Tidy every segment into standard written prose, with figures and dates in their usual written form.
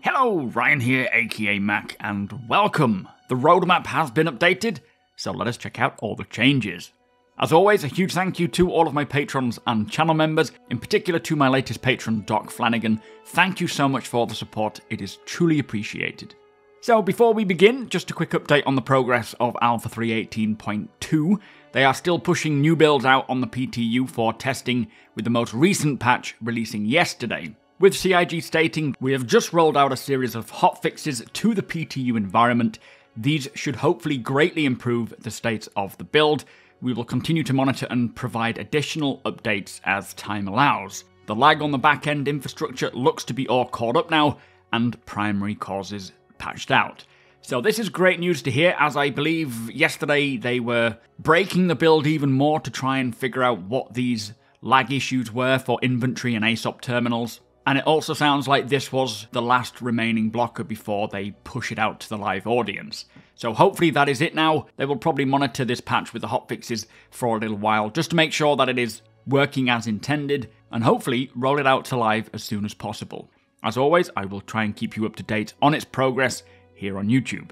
Hello, Ryan here, aka Mac, and welcome! The roadmap has been updated, so let us check out all the changes. As always, a huge thank you to all of my patrons and channel members, in particular to my latest patron, Doc Flanagan. Thank you so much for the support, it is truly appreciated. So before we begin, just a quick update on the progress of Alpha 3.18.2. They are still pushing new builds out on the PTU for testing, with the most recent patch releasing yesterday. With CIG stating, we have just rolled out a series of hotfixes to the PTU environment. These should hopefully greatly improve the state of the build. We will continue to monitor and provide additional updates as time allows. The lag on the back-end infrastructure looks to be all caught up now, and primary causes patched out. So this is great news to hear, as I believe yesterday they were breaking the build even more to try and figure out what these lag issues were for inventory and ASOP terminals. And it also sounds like this was the last remaining blocker before they push it out to the live audience. So hopefully that is it now. They will probably monitor this patch with the hotfixes for a little while, just to make sure that it is working as intended, and hopefully roll it out to live as soon as possible. As always, I will try and keep you up to date on its progress here on YouTube.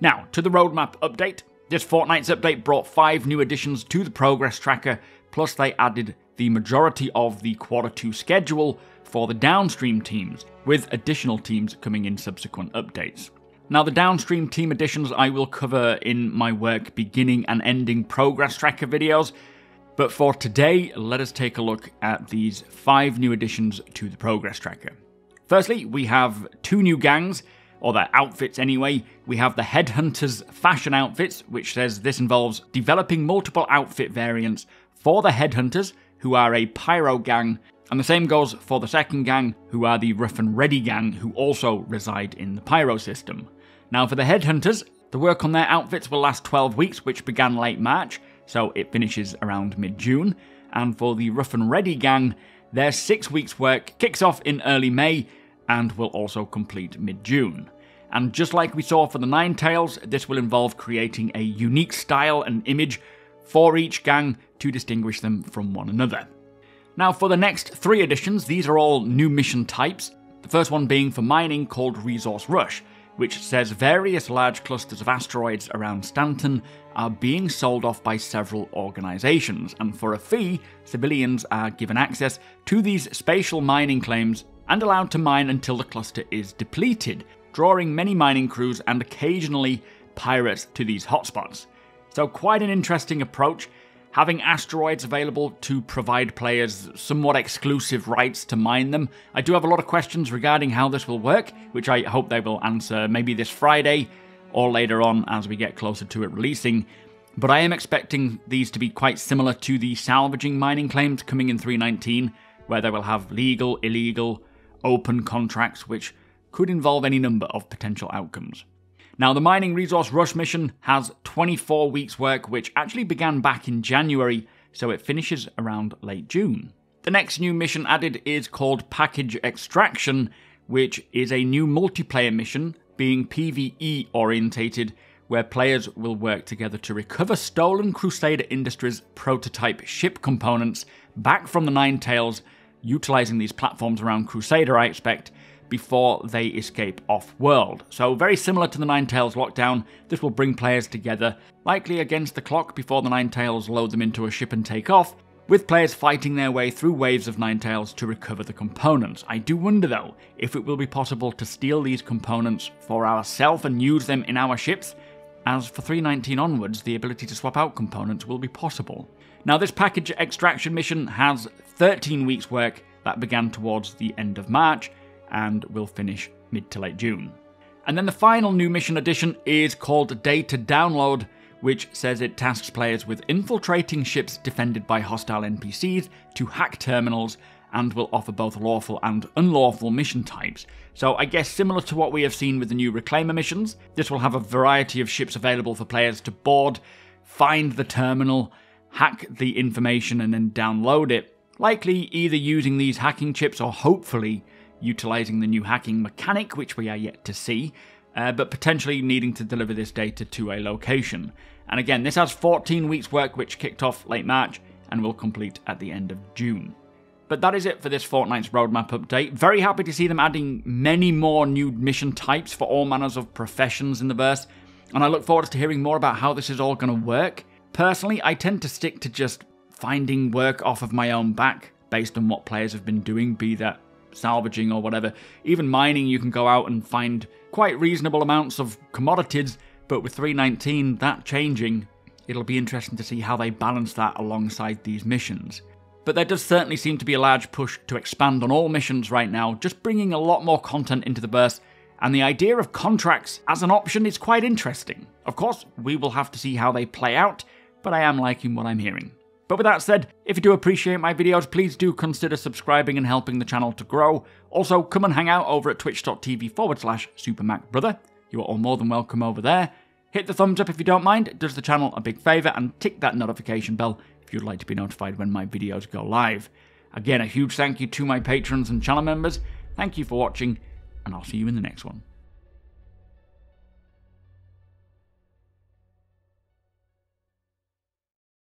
Now, to the roadmap update. This fortnight's update brought 5 new additions to the progress tracker, plus they added the majority of the Q2 schedule for the downstream teams, with additional teams coming in subsequent updates. Now, the downstream team additions I will cover in my work beginning and ending progress tracker videos, but for today, let us take a look at these 5 new additions to the progress tracker. Firstly, we have 2 new gangs, or their outfits anyway. We have the Headhunters fashion outfits, which says this involves developing multiple outfit variants for the Headhunters, who are a Pyro gang, and the same goes for the second gang, who are the Rough and Ready gang, who also reside in the Pyro system. Now for the Headhunters, the work on their outfits will last 12 weeks, which began late March, so it finishes around mid-June. And for the Rough and Ready gang, their 6 weeks work kicks off in early May, and will also complete mid-June. And just like we saw for the Ninetales, this will involve creating a unique style and image for each gang to distinguish them from one another. Now for the next 3 additions, these are all new mission types. The first one being for mining, called Resource Rush, which says various large clusters of asteroids around Stanton are being sold off by several organizations, and for a fee, civilians are given access to these spatial mining claims and allowed to mine until the cluster is depleted, drawing many mining crews and occasionally pirates to these hotspots. So quite an interesting approach, having asteroids available to provide players somewhat exclusive rights to mine them. I do have a lot of questions regarding how this will work, which I hope they will answer maybe this Friday or later on as we get closer to it releasing. But I am expecting these to be quite similar to the salvaging mining claims coming in 3.19, where they will have legal, illegal, open contracts, which could involve any number of potential outcomes. Now, the Mining Resource Rush mission has 24 weeks work, which actually began back in January, so it finishes around late June. The next new mission added is called Package Extraction, which is a new multiplayer mission, being PvE orientated, where players will work together to recover stolen Crusader Industries prototype ship components back from the Ninetales, utilizing these platforms around Crusader, I expect, before they escape off-world. So very similar to the Ninetales lockdown, this will bring players together, likely against the clock before the Ninetales load them into a ship and take off, with players fighting their way through waves of Ninetales to recover the components. I do wonder though, if it will be possible to steal these components for ourselves and use them in our ships, as for 3.19 onwards, the ability to swap out components will be possible. Now this package extraction mission has 13 weeks work that began towards the end of March, and will finish mid to late June. And then the final new mission addition is called Data Download, which says it tasks players with infiltrating ships defended by hostile NPCs to hack terminals, and will offer both lawful and unlawful mission types. So I guess similar to what we have seen with the new Reclaimer missions, this will have a variety of ships available for players to board, find the terminal, hack the information and then download it, likely either using these hacking chips or hopefully utilizing the new hacking mechanic, which we are yet to see, but potentially needing to deliver this data to a location. And again, this has 14 weeks work, which kicked off late March and will complete at the end of June. But that is it for this fortnight's roadmap update. Very happy to see them adding many more new mission types for all manners of professions in the verse, and I look forward to hearing more about how this is all going to work. Personally, I tend to stick to just finding work off of my own back, based on what players have been doing, be that salvaging or whatever. Even mining, you can go out and find quite reasonable amounts of commodities, but with 3.19, that changing, it'll be interesting to see how they balance that alongside these missions. But there does certainly seem to be a large push to expand on all missions right now, just bringing a lot more content into the verse, and the idea of contracts as an option is quite interesting. Of course, we will have to see how they play out, but I am liking what I'm hearing. But with that said, if you do appreciate my videos, please do consider subscribing and helping the channel to grow. Also, come and hang out over at twitch.tv/SuperMacBrother. You are all more than welcome over there. Hit the thumbs up if you don't mind, it does the channel a big favour, and tick that notification bell if you'd like to be notified when my videos go live. Again, a huge thank you to my patrons and channel members. Thank you for watching, and I'll see you in the next one.